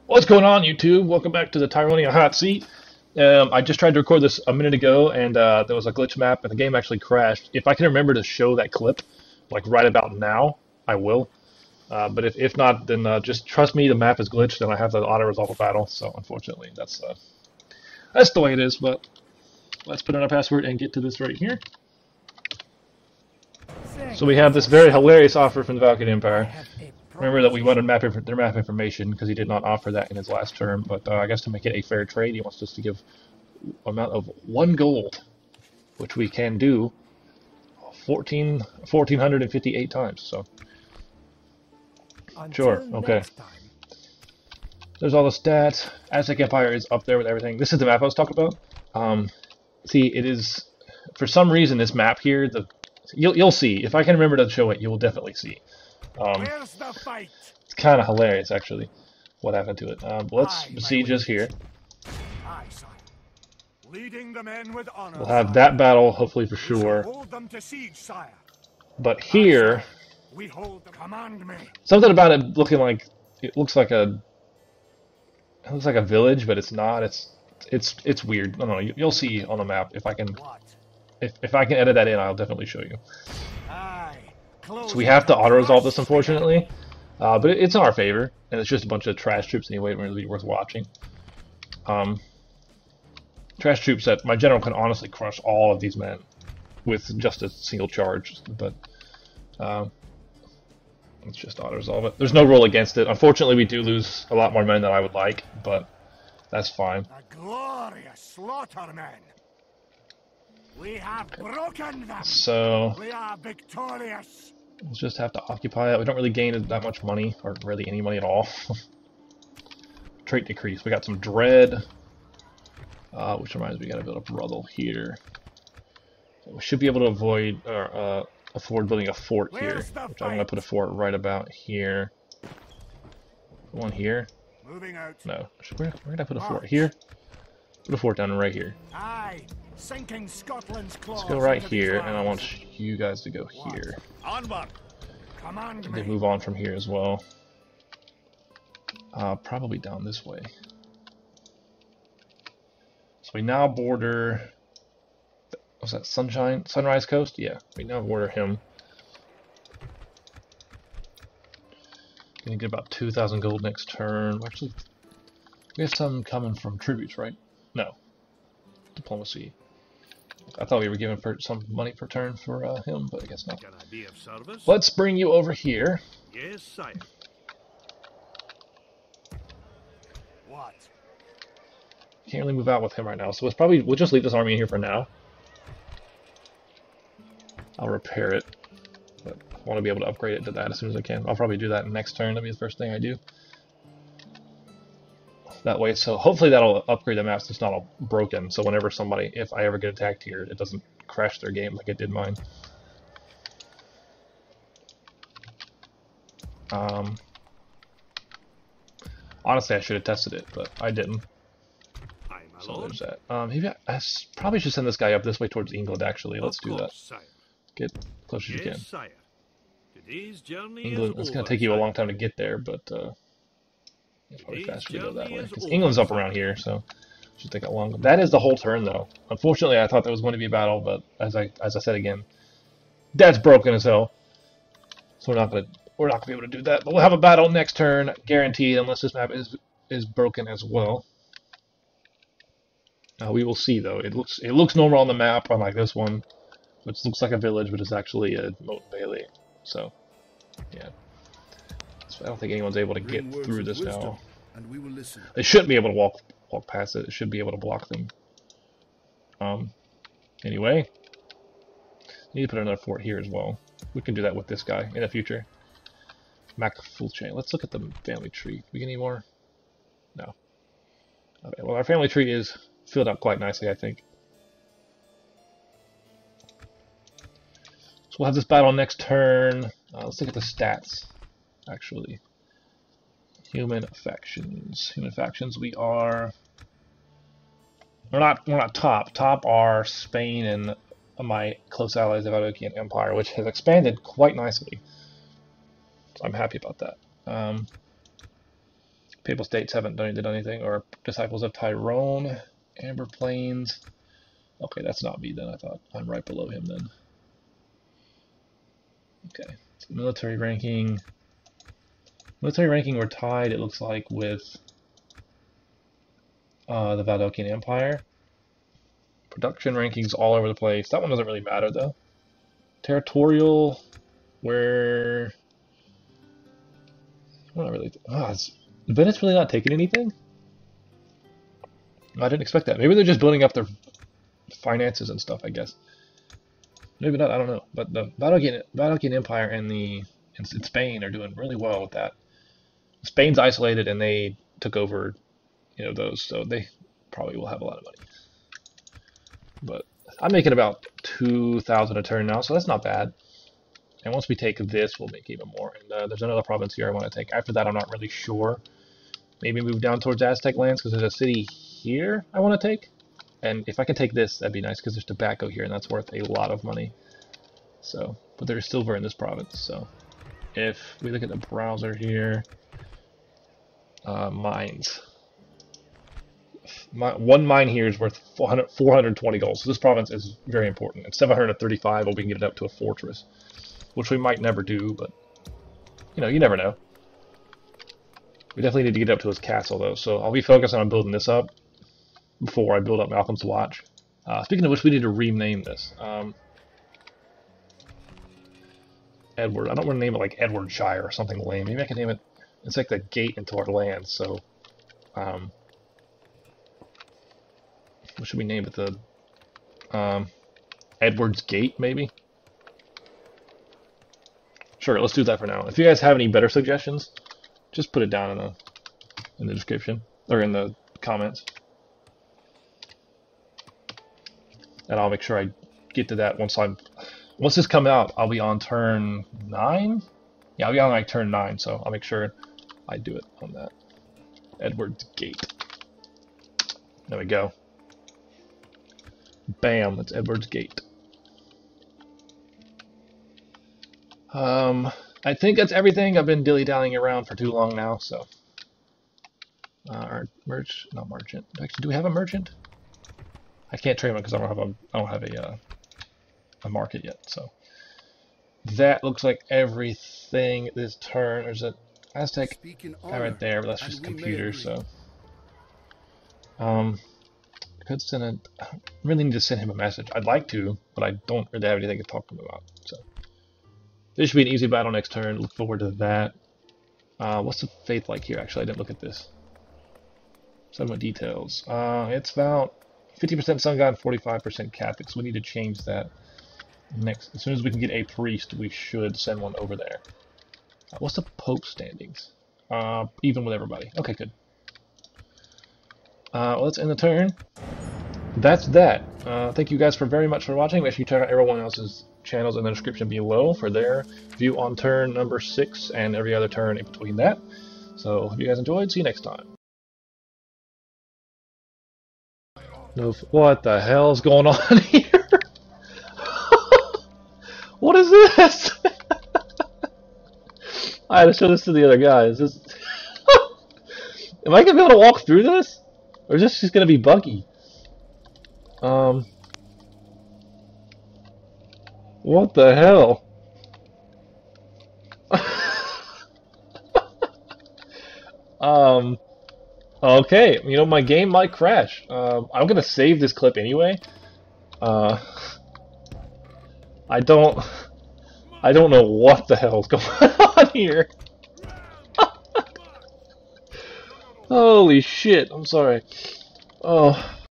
What's going on, YouTube? Welcome back to the Tyronia hot seat. I just tried to record this a minute ago, and there was a glitch map, and the game actually crashed. If I can remember to show that clip, like right about now, I will. But if not, then just trust me, the map is glitched, and I have to auto-resolve a battle. So unfortunately, that's the way it is. But let's put in our password and get to this right here. So we have this very hilarious offer from the Bandicut Empire. Remember that we wanted their map information because he did not offer that in his last term, but I guess to make it a fair trade, he wants us to give an amount of 1 gold, which we can do 1,458 times. So, sure, okay. There's all the stats. Aztec Empire is up there with everything. This is the map I was talking about. See, it is, for some reason, this map here, you'll see. If I can remember to show it, you will definitely see. Where's the fight? It's kind of hilarious, actually, what happened to it. Let's besiege us here. Leading the men with honor, we'll have that battle, hopefully, for sure. hold them to siege, sire. But here, We hold them. Command me. something about it looking like it looks like a village, but it's not. It's weird. I don't know. You'll see on the map if I can. If I can edit that in, I'll definitely show you. So we have to auto-resolve this, unfortunately, but it's in our favor, and it's just a bunch of trash troops anyway. It wouldn't really be worth watching. Trash troops that my general can honestly crush all of these men with just a single charge, but let's just auto-resolve it. There's no rule against it. Unfortunately, we do lose a lot more men than I would like, but that's fine. A glorious slaughter, men. We have broken them. So We are victorious. we'll just have to occupy it. We don't really gain that much money, or really any money at all. Trait decrease. We got some dread, which reminds me, we gotta build a brothel here. So we should be able to afford building a fort here, which I'm gonna put a fort right about here. One here. Moving out. No, where did I put a fort? Here. Put a fort down right here. Aye, sinking Scotland's claws. Let's go right into the here, and I ground. want you guys to go here. Onward. Command They me. move on from here as well. Probably down this way. So we now border. What's that? Sunrise Coast? Yeah, we now border him. Gonna get about 2,000 gold next turn. Actually, we have some coming from tributes, right? No. Diplomacy. I thought we were given some money per turn for him, but I guess not. Can I be of service? Let's bring you over here. Yes, sire. What? Can't really move out with him right now, so we'll just leave this army in here for now. I'll repair it, but I want to be able to upgrade it to that as soon as I can. I'll probably do that next turn. That'll be the first thing I do. That way, so hopefully that'll upgrade the map so it's not all broken, so whenever if I ever get attacked here, it doesn't crash their game like it did mine. Honestly, I should have tested it, but I didn't. Aye, my So lord. there's that. Maybe I probably should send this guy up this way towards England, actually. Let's do that. Course, sire. Get close as you can. Yes, sire. Today's journey England, is it's going over, to take you a sire. long time to get there, but it's probably Today's faster to go that journey way. is Because over, England's up sire. around here, so it should take a long. That is the whole turn, though. Unfortunately, I thought there was going to be a battle, but as I said again, that's broken as hell. So we're not going to be able to do that. But we'll have a battle next turn, guaranteed, unless this map is broken as well. We will see, though. It looks normal on the map, unlike this one, which looks like a village, but it's actually a moat and bailey. So, yeah. So I don't think anyone's able to get through this now. And we will listen. They shouldn't be able to walk past it. It should be able to block them. Anyway, need to put another fort here as well. We can do that with this guy in the future. Mac full chain. Let's look at the family tree. Do we get any more? No. Okay, well, our family tree is filled up quite nicely, I think. So we'll have this battle next turn. Let's look at the stats, actually. Human factions. Human factions. We're not top. Top are Spain and my close allies, the Bandicut Empire, which has expanded quite nicely. So I'm happy about that. Papal States haven't done anything, or Disciples of Tyrone, Amber Plains. Okay, that's not me then. I thought I'm right below him then. Okay, so military ranking. Military ranking, we're tied, it looks like, with the Valdokian Empire. Production rankings all over the place. That one doesn't really matter though. Territorial, where I'm not really. Is Venice really not taking anything? I didn't expect that. Maybe they're just building up their finances and stuff, I guess. Maybe not. I don't know. But the Valdokian Empire and Spain are doing really well with that. Spain's isolated and they took over, those, so they probably will have a lot of money. But I'm making about 2,000 a turn now, so that's not bad. And once we take this, we'll make even more. And there's another province here I want to take. After that, I'm not really sure. Maybe move down towards Aztec lands, because there's a city here I want to take. And if I can take this, that'd be nice, because there's tobacco here, and that's worth a lot of money. So, but there's silver in this province, so. If we look at the browser here, mines. One mine here is worth 420 gold, so this province is very important. It's 735, but we can get it up to a fortress, which we might never do, but, you never know. We definitely need to get up to his castle, though, so I'll be focusing on building this up before I build up Malcolm's Watch. Speaking of which, we need to rename this. Edward. I don't want to name it like Edward Shire or something lame. Maybe I can name it. It's like the gate into our land. So, what should we name it? The Edward's Gate, maybe. Sure, let's do that for now. If you guys have any better suggestions, just put it down in the description or in the comments, and I'll make sure I get to that once this comes out. I'll be on turn 9. Yeah, I'll be on like turn 9, so I'll make sure I do it on that. Edward's Gate. There we go. Bam, that's Edward's Gate. I think that's everything. I've been dilly-dallying around for too long now, so. Our not merchant. Actually, do we have a merchant? I can't trade one because I don't have a market yet. So that looks like everything this turn. There's an Aztec guy right there, but that's just computers. So could send I really need to send him a message. I'd like to, but I don't really have anything to talk to him about. So this should be an easy battle next turn. Look forward to that. What's the faith like here? Actually, I didn't look at this. Somewhat details. It's about 50% Sun God and 45% Catholic, so we need to change that next. As soon as we can get a priest, we should send one over there. What's the Pope standings? Even with everybody. Okay, good. Well, let's end the turn. That's that. Thank you guys very much for watching. Make sure you check out everyone else's channels in the description below for their view on turn number 6 and every other turn in between that. So, hope you guys enjoyed. See you next time. No, what the hell is going on here? What is this? I had to show this to the other guys. Am I gonna be able to walk through this, or is this just gonna be buggy? What the hell? Okay, my game might crash. I'm gonna save this clip anyway. I don't know what the hell's going on here. Holy shit, I'm sorry. Oh.